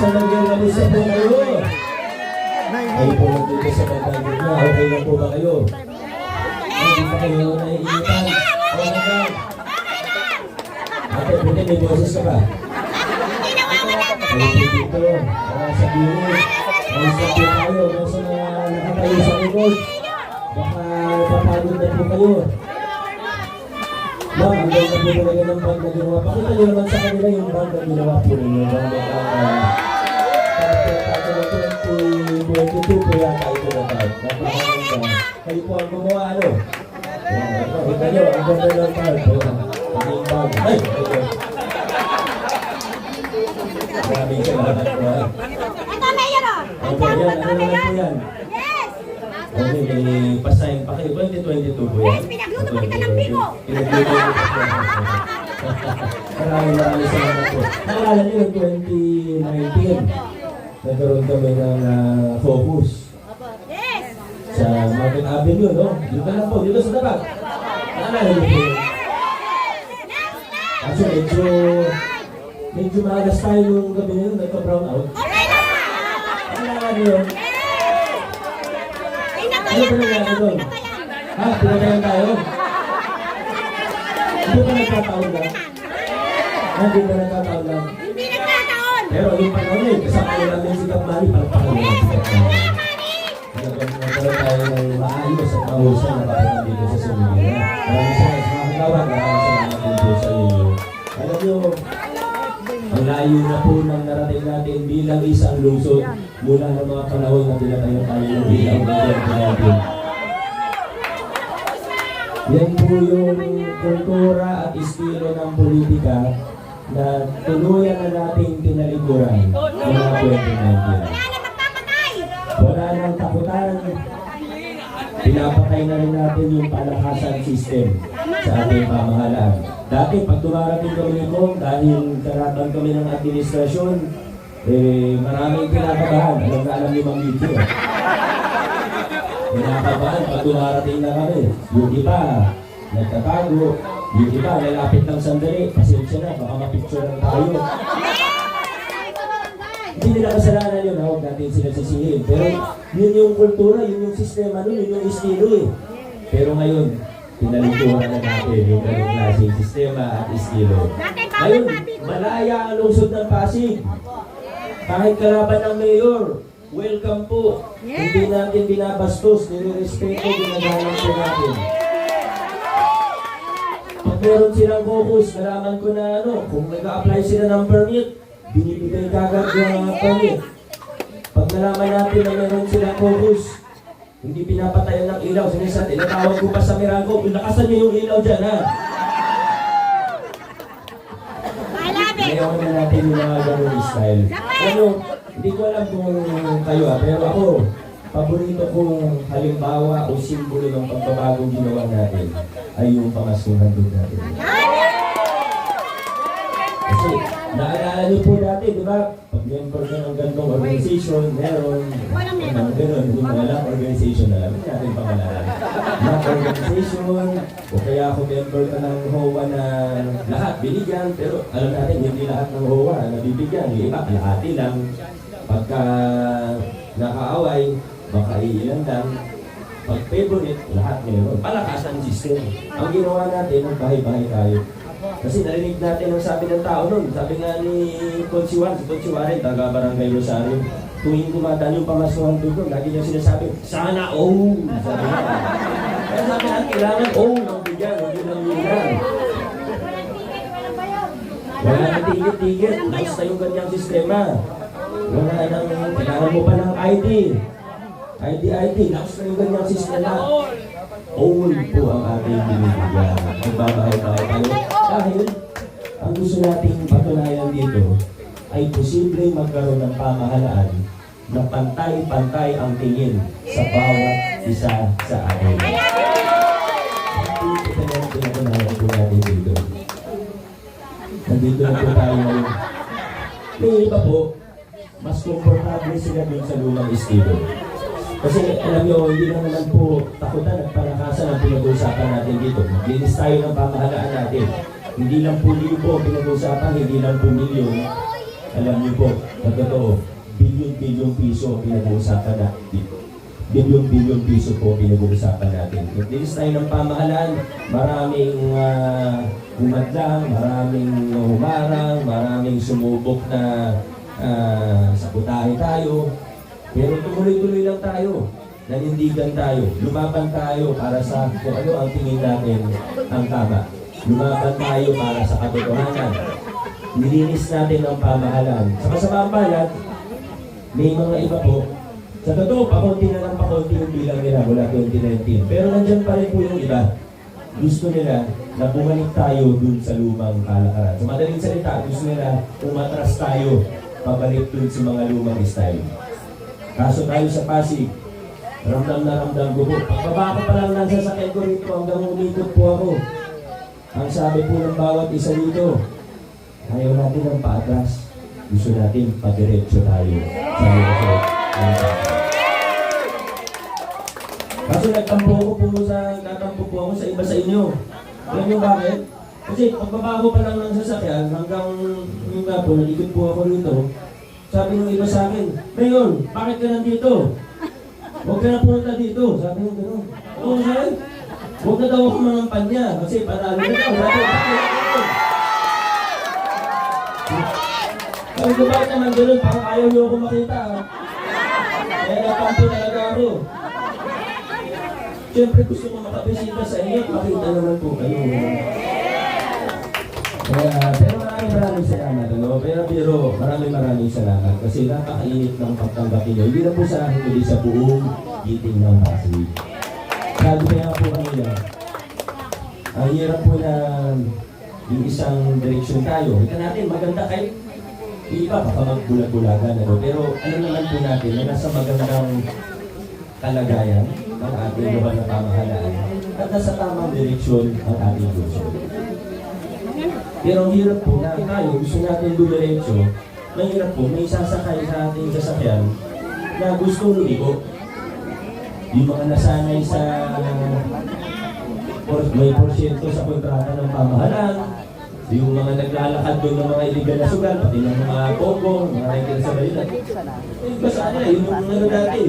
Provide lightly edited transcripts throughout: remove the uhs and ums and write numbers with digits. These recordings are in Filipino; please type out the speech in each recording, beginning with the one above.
sa nag-iwamusta po kayo. Kayo po nandito sa bandang gitna. Okay lang po ba kayo? Hindi pa kayo naiinitan. Okay lang. Ate, pwede may boses ka ba? Kayo po dito. Sa bilis. Kamusta po kayo? Nasa nakatayo sa likod. Baka papagod na po kayo. Ma'am, ang ganda po talaga ng bag na ginawa. Pakita nyo naman sa kanila yung bag na ginawa po ninyo. Tapos 2022 po yata ito na bag. Napakaganda. Kayo po ang gumawa, ano? Kita nyo, ang ganda ng bag. Ang bag. Ay! Maraming salamat po. Ito, Mayor! Ano po yan? Ano naman po yan? Okay, may pasign pa kayo. 2022 po yan. Yes, pinagluto pa kita ng bigo. Pinagluto pa kita. Maraming salamat po. Naalala niyo yung 2019, nagkaroon kami ng focus. Yes! Sa Market Avenue, no? Dito lang po, dito sa Dabag. Naalala niyo po yun? Kaso medyo maagas tayo nung gabi na yun, nagka-brown out. Okay na! Naalala niyo yun? Ano ba nangyari doon? Ha? Pinagayan tayo? Hindi ba nagkataon lang? Hindi ba nagkataon lang? Hindi nagkataon! Pero yung panahon eh, kasama na namin si Kapmani, palakpakan naman si Kapmani. Nagkaroon tayo ng maayos at mahusay na kapatid dito sa Semilla. Maraming salamat sa mga kagawad, maraming salamat din po sa inyo. Alam nyo, ang layo na po nang narating natin bilang isang lungsod mula ng mga panahon na pinatayo tayo ng bilang gobyerno natin. Yan po yung kultura at estilo ng politika na tuluyan na nating tinalikuran mula 2019. Wala nang takutan. Pinapatay na rin natin yung palakasan system sa ating pamahalaan. Dati, pag dumarating kami nito, dahil karatan kami ng administrasyon, maraming pinakabahan. Alam na alam ni Mang Lito. Pinakabahan pag dumarating na kami. Yung iba, nagtatago. Yung iba, lalapit ng sandali. Pasensya na, baka mapicture lang tayo. Hindi nila kasalanan yun, huwag natin sila sisihin. Pero yun yung kultura, yun yung sistema nun, yun yung estilo eh. Pero ngayon, pinalikuran na natin yung ganong klaseng sistema at estilo. Ngayon, malaya ang lungsod ng Pasig. Kahit kalaban ng mayor, welcome po. Hindi natin binabastos, nire-respeto, ginagalang po natin. Pag meron silang focus, nalaman ko na kung nag-a-apply sila ng permit, binibigay kagad ng permit. Pag nalaman natin na meron silang focus, hindi pinapatayan ng ilaw. Sinisan, tinatawag ko pa sa Mirago, lakasan niyo yung ilaw dyan, ha? Ngayon na natin yung mga ganun style. Hindi ko alam kung kayo, pero ako, paborito kong halimbawa o simbolo ng pagbabago ginawa natin ay yung pamasuhan doon natin. Kasi, naalala niyo po dati, di ba? Pag member ka ng ganitong organization, meron ng gano'n, yung mga lang organization na lang, natin pangalanan. Lang organization, o kaya ako member ka ng HOA na lahat binigyan, pero alam natin, hindi lahat ng HOA na bibigyan. Yung iba, kalahati lang. Pagka nakaaway, baka iilan lang. Pag favorite, lahat meron. Palakasan system. Ang ginawa natin, magbahay-bahay tayo. Kasi narinig natin ang sabi ng tao nun. Sabi nga ni Coach Juan, si Coach Juan, taga Barangay Rosario, tuwing dumadaan yung pamasuhan doon, lagi niya sinasabi, sana oh! Sabi nga. Kaya sabi nga, kailangan oh ng bigyan, hindi ng bigyan. Wala nang tigit-tigit, basta yung ganyang sistema. Wala nang, kailangan mo pa ng ID. ID, lakas na yung ganyang sistema. All po ang ating binibigyan. Magbabahay-bahay tayo. Dahil, ang gusto nating patunayan dito ay posibleng magkaroon ng pamahalaan na pantay-pantay ang tingin sa bawat isa sa atin. Ito na ang pinatunayan po natin dito. Nandito na po tayo ngayon. May iba po, mas komportable sila dun sa lumang estilo. Kasi alam nyo, hindi na naman po takutan at palakasan ang pinag-uusapan natin dito. Maglinis tayo ng pamahalaan natin. Hindi lang po libo ang pinag-uusapan, hindi lang po milyon. Alam niyo po, na totoo, bilyon-bilyong piso ang pinag-uusapan natin. Bilyon-bilyong piso po pinag-uusapan natin. Nag-release tayo ng pamahalaan, maraming umadlang, maraming humarang, maraming sumubok na sabutahe tayo. Pero tumuloy-tuloy lang tayo. Nanindigan tayo. Lumaban tayo para sa kung ano ang tingin natin ang tama. Lumaban tayo para sa katotohanan. Nilinis natin ang pamahalaan. Sa kasamang palad, may mga iba po. Sa totoo, pakunti na lang pakunti yung bilang nila mula 2019. Pero nandyan pa rin po yung iba. Gusto nila na bumalik tayo dun sa lumang kalakaran. Sa madaling salita, gusto nila umatras tayo pabalik dun sa mga lumang style. Kaso tayo sa Pasig, ramdam na ramdam ko po. Pagbaba ko pa lang ng sasakyan ko rito hanggang umikot po ako. Ang sabi po ng bawat isa dito, ayaw natin ng paatras. Gusto natin padiretso tayo sa lungsod. Kaso nagtampo po ako sa iba sa inyo. Alam niyo bakit? Kasi pagbaba ko pa lang ng sasakyan hanggang yung nga po, nalikot po ako rito. Sabi ng iba sa akin, Mayor, bakit ka nandito? Huwag ka na punta dito. Sabi ng gano'n. Oo, sir. Huwag na daw ako mangampanya kasi panalo na daw. Sabi ko, bakit naman gano'n? Parang ayaw niyo ako makita. Kaya nakampo talaga ako. Siyempre gusto ko makabisita sa inyo. Makita naman po kayo. Pero maraming salamat. Ano? Pero maraming salamat. Kasi napakainit ng pagtanggapin nyo. Hindi na po sa akin, kundi sa buong giting ng Pasig. Sabi kaya po kanila, ang hirap po na yung isang direksyon tayo. Ika natin, maganda kahit iba, baka magbulag-bulagan. Ano? Pero ano naman po natin, na nasa magandang kalagayan ng ating lugar na pamahalaan at nasa tamang direksyon ang ating gusto. Pero ang hirap po na tayo, gusto natin dumiretso, mahirap po, may sasakay sa ating sasakyan na gusto lumigo. Yung mga nasanay sa may porsyento sa kontrata ng pamahalaan, yung mga naglalakad doon ng mga iligal na sugal, pati ng mga bongbong, mga rekil sa balitan. Basta nila, yun yung ano dati.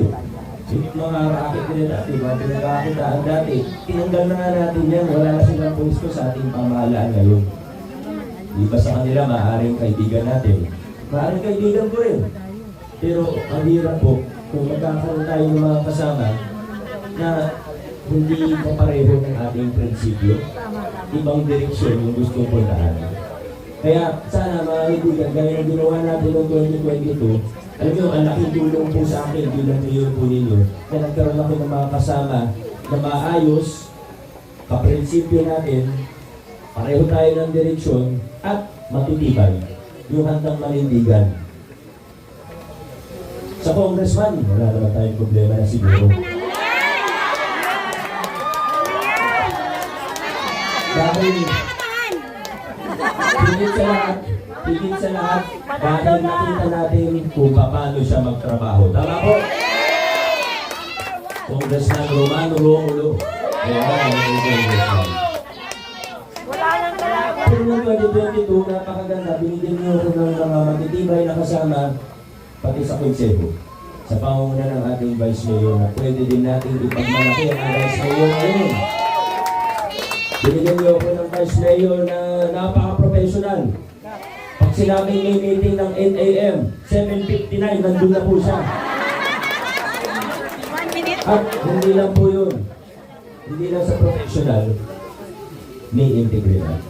Yung mga racket nila dati, mga pinagkakitaan dati. Tinanggal na nga natin yan, wala na silang pwesto sa ating pamahalaan ngayon. Iba sa kanila, maaaring kaibigan natin. Maaaring kaibigan ko rin. Pero ang hirap po, kung magkakaroon tayo ng mga kasama na hindi kapareho ng ating prinsipyo, ibang direksyon yung gustong puntahan. Kaya sana mga kaibigan, gaya ng ginawa natin noong 2022, alam nyo, ang laking tulong po sa akin bilang mayor po ninyo na nagkaroon ako ng mga kasama na maayos, kaprinsipyo natin, pareho tayo ng direksyon at matutibay yung handang manindigan. Sa congressman, wala naman tayong problema na siguro. Dahil higit sa lahat, dahil nakita natin kung paano siya magtrabaho. Tama po? Congressman Romano Romulo. Pero noong 2022, napakaganda. Binigyan niyo ako ng mga matitibay na kasama pati sa konseho. Sa pangunguna ng ating Vice Mayor na pwede din natin ipagmalaki ang Vice Mayor ngayon. Binigyan niyo ako ng Vice Mayor na napaka-professional. Pag sinabing may meeting ng 8 a.m., 7:59, nandun na po siya. At hindi lang po yun. Hindi lang sa professional, may integridad.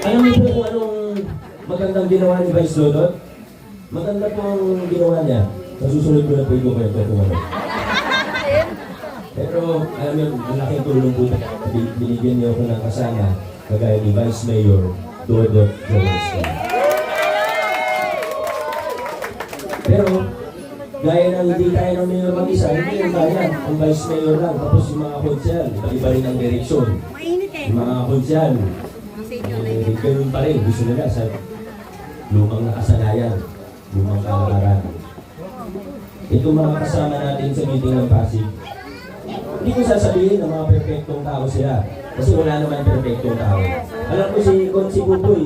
Alam niyo po kung anong magandang ginawa ni Vice Lodot? Maganda po ang ginawa niya. Sa susunod ko na po ito kwento kung ano. Pero alam niyo, malaking tulong po na binigyan niyo ako ng kasama kagaya ni Vice Mayor Dodot Jones. Pero gaya ng hindi kaya ng mayor mag-isa, hindi yung kaya. Ang Vice Mayor lang, tapos yung mga konsyal, iba-iba rin ang direksyon. Yung mga konsyal, ganun pa rin, gusto nila sa lumang nakasanayan, lumang kalakaran. Itong mga kasama natin sa meeting ng Pasig, hindi ko sasabihin na mga perfectong tao sila. Kasi wala naman perfectong tao. Alam ko si Consi Buboy,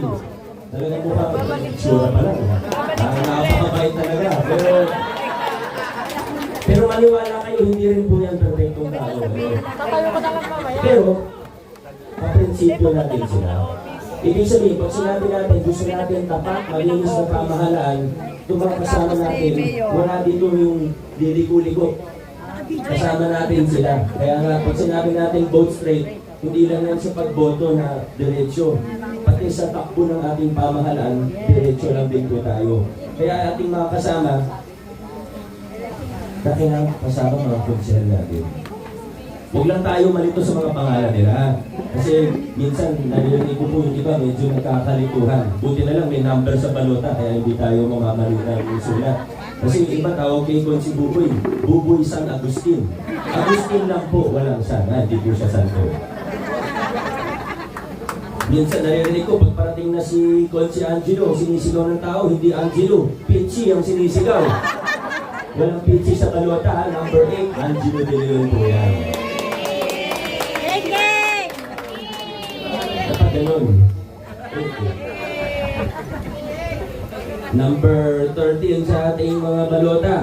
Talagang mukhang itsura pa lang. Nakakabait talaga. Pero maniwala kayo, hindi rin po yan perfectong tao. Pero, paprinsipyo natin sila. Ibig sabihin, pag sinabi natin, gusto natin tapat, malinis na pamahalaan, itong mga kasama natin, wala dito yung liliko-liko. Kasama natin sila. Kaya nga, pag sinabi natin vote straight, hindi lang yan sa pagboto na diretsyo. Pati sa takbo ng ating pamahalaan, diretsyo lang din po tayo. Kaya ating mga kasama, kailangan kasama mga konsel natin. Huwag lang tayo malito sa mga pangalan nila. Kasi minsan, narinig ko po yung iba, medyo nagkakalituhan. Buti na lang may number sa balota, kaya hindi tayo mamamalita ng sulat. Kasi yung iba tawag kay Kon si Buboy, Buboy San Agustin. Agustin lang po, walang San. Hindi po siya santo. Minsan naririnig ko, pag parating na si Kon si Angelo, sinisigaw ng tao, hindi Angelo, Pichi ang sinisigaw. Walang Pichi sa balota, number 8, Angelo de Leon po yan. Dapat ganun. Number 13 sa ating mga balota.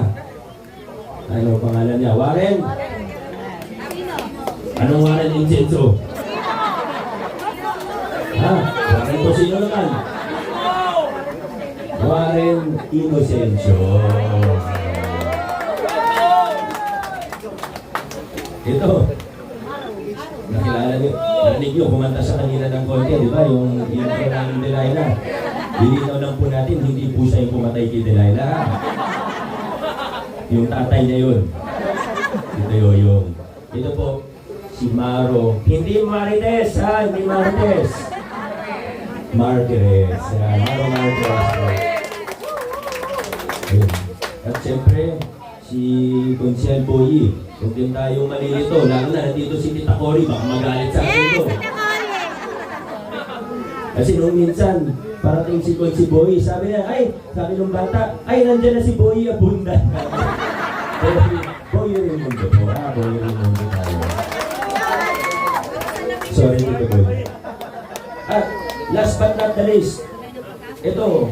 Ano pangalan niya? Warren? Anong Warren Incenso? Ha? Warren to sino naman? Warren Inocencio. Ito. Nakilala niyo, narinig niyo, kumanta sa kanila ng konti, di ba? Yung namin Delilah. Dilinaw lang po natin, hindi po siya yung pumatay kay Delilah. Yung tatay niya yun. Ito yung. Ito po, si Maro. Hindi Marites, ha? Hindi Marites. Marquez. Maro Marquez. Ayun. At siyempre, si Consel Boyi. Huwag din tayo malilito. Lalo na nandito si Tita Cory. Baka magalit sa akin to. Kasi nung minsan, parating si Consi Boy, sabi niya, sabi nung bata, nandiyan na si Boy Abundan. Pero Boy rin mundo po, Boy rin mundo tayo. Sorry, Tito Boy. At last but not the least, ito,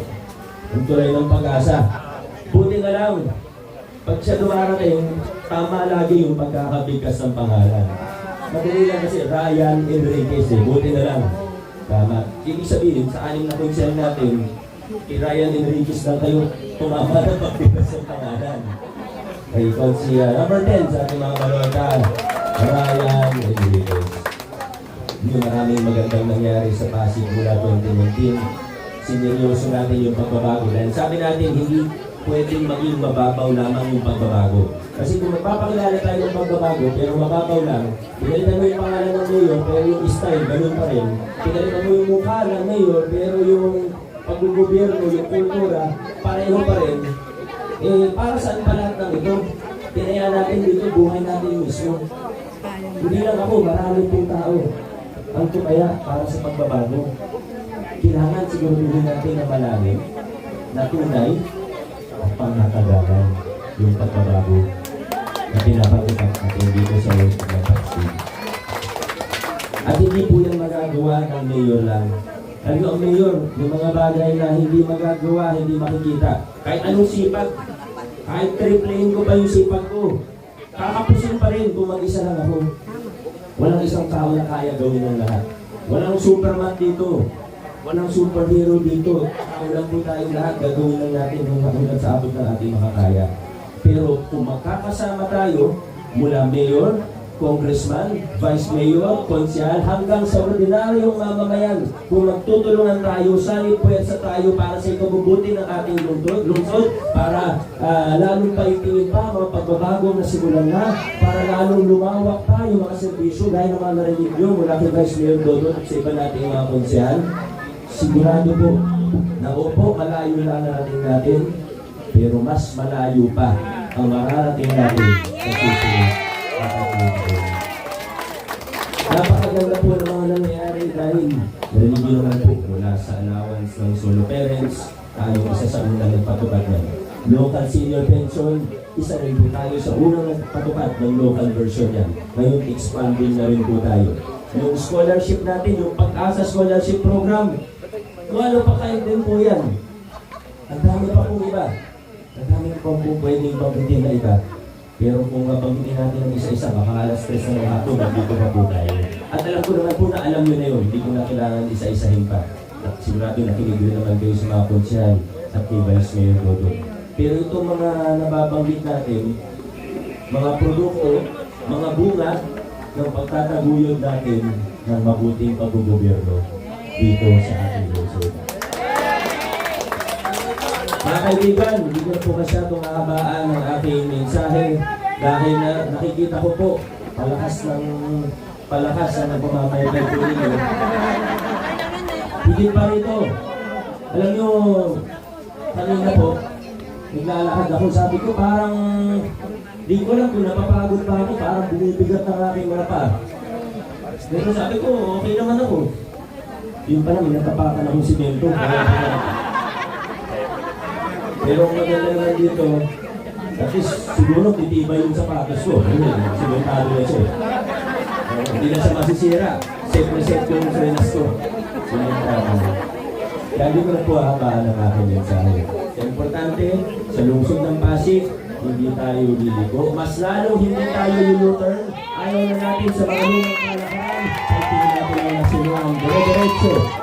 ang tulay ng pag-asa. Buti na lang, pag siya dumarating, tama lagi yung pagkakabigkas ng pangalan. Madali lang kasi Ryan Enriquez buti na lang. Tama. Ibig sabihin, sa anim na konsel natin, kay Ryan Enriquez lang kayo tumama ng pagbigas ng pangalan. Kay Konsi, number 10 sa ating mga balota, Ryan Enriquez. Hindi maraming magandang nangyari sa Pasig mula 2019. Sineryoso natin yung pagbabago. Dahil sabi natin, hindi pwedeng maging mababaw lamang yung pagbabago. Kasi kung magpapakilala tayo ng pagbabago, pero mababaw lang, pinalitan mo yung pangalan ng mayor, pero yung style, ganun pa rin. Pinalitan mo yung mukha ng mayor, pero yung pag-gobyerno, yung kultura, pareho pa rin. Para saan pa lahat ng ito? Tinaya natin dito, buhay natin mismo. Hindi lang ako, marami pong tao ang tumaya para sa pagbabago. Kailangan siguro natin na malalim, na tunay, at panghatagalan yung pagbabago na pinapagkakap natin dito sa West ng Pasig. At hindi po yan magagawa ng mayor lang. Ano ang mayor? Yung mga bagay na hindi magagawa, hindi makikita. Kahit anong sipag, kahit triplehin ko pa yung sipag ko, kakapusin pa rin kung mag-isa lang ako. Walang isang tao na kaya gawin ng lahat. Walang Superman dito. Walang superhero dito. Kung lang po tayong lahat, gagawin lang natin hanggang sa abot ng ating makakaya. Pero kung magkakasama tayo, mula mayor, congressman, vice mayor, konsyal, hanggang sa ordinaryong mamamayan, kung magtutulungan tayo, sanib puwersa tayo para sa ikabubuti ng ating lungsod, para lalong paipingin pa mga pagbabagong nasimulan na, para lalong lumawak tayo mga serbisyo, gaya ng mga narinig nyo mula kay Vice Mayor Dodo at sa iba nating mga konsyal. Sigurado po na opo, malayo lang narating natin, pero mas malayo pa ang mararating natin sa susunod. Napakaganda po ng mga nangyayari dahil narinig nyo naman po mula sa allowance ng solo parents, tayo isa sa unang nagpatupad ng local senior pension, isa rin po tayo sa unang nagpatupad ng local version yan. Ngayon, expanding na rin po tayo. Yung scholarship natin, yung Pag-asa Scholarship Program, Walo pa kayo din po yan. Ang dami pa po iba. Ang dami pa po pwedeng banggitin na iba. Pero kung mabanggitin natin ng isa-isa, baka alas 3 na ng hapon, nandito pa po tayo. At alam ko naman po na alam nyo na yun, hindi ko na kailangan isa-isahin pa. At sigurado nakinig rin naman kayo sa mga konsyal at kay Vice Mayor Dodo. Pero itong mga nababanggit natin, mga produkto, mga bunga ng pagtataguyod natin ng mabuting paggogobyerno dito sa ating lungsod. Mga kaibigan, hindi ko na po masyadong nakabaan ang aking mensahe dahil na nakikita ko po palakas ang nagpamamayagay po ninyo. Higit pa rito. Alam nyo, kanina po, naglalakad ako, sabi ko parang di ko lang kung napapagod pa ako, parang bumibigat ng aking mga paa. Pero sabi ko, okay naman ako. Yun pala, may natapakan akong simento. Pero ang maganda naman dito, at least siguro titibay yung sapatos ko. Simentado na siya. Hindi na siya masisira. Safe na safe yung frenas ko. Simentado. Kaya hindi ko na po hahabaan ang aking mensahe. Importante, sa lungsod ng Pasig, hindi tayo liliko. Mas lalo, hindi tayo U-turn. Ayaw na natin sa mga lumang kalakaran. Ay tingin natin ang nasunod. Dire-diretso.